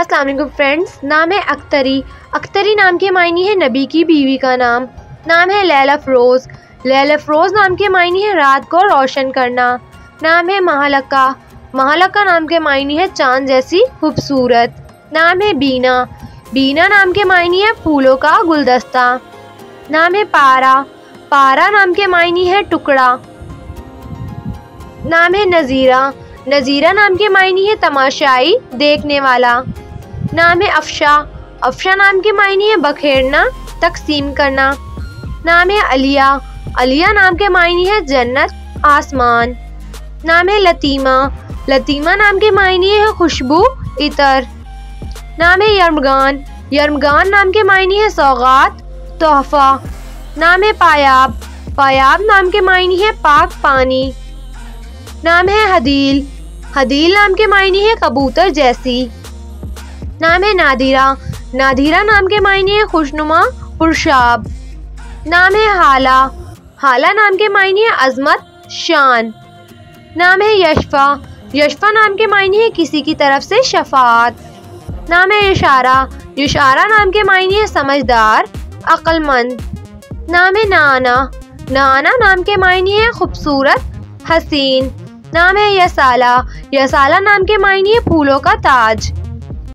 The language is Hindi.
अस्सलाम वालेकुम फ्रेंड्स। नाम है अख्तरी। अख्तरी नाम के मायने है नबी की बीवी का नाम। नाम है लैला फ़रोज़। लैला फ़रोज़ नाम के मायने है रात को रोशन करना। नाम है महालका। महालका नाम के मायने है चांद जैसी खूबसूरत। नाम है बीना। बीना नाम के मायने है फूलों का गुलदस्ता। नाम है पारा। पारा नाम के मायने है टुकड़ा। नाम है नज़ीरा। नज़ीरा नाम के मायने है तमाशाई देखने वाला। नाम है अफशा। अफशा नाम के मायने है बखेरना तकसीम करना। नाम है अलिया। अलिया नाम के मायने है जन्नत आसमान। नाम है लतीमा। लतीमा नाम के मायने है खुशबू इतर। नाम है यरमगान। यरमगान नाम के मायने है सौगात तोहफा। नाम है पायाब। पायाब नाम के मायने है पाक पानी। नाम है हदील। हदील नाम के मायने है कबूतर जैसी। नाम है नादिरा। नादिरा नाम के मायने है खुशनुमा पुरशाब। नाम है हाला। हाला नाम के मायने है अजमत शान। नाम है यशफा। यशफा नाम के मायने है किसी की तरफ से शफात। नाम है यशारा। यशारा नाम के मायने है समझदार अक्लमंद। नाम है नाना। नाना नाम के मायने है खूबसूरत हसीन। नाम है यसाला। यसाला नाम के मायने है फूलों का ताज।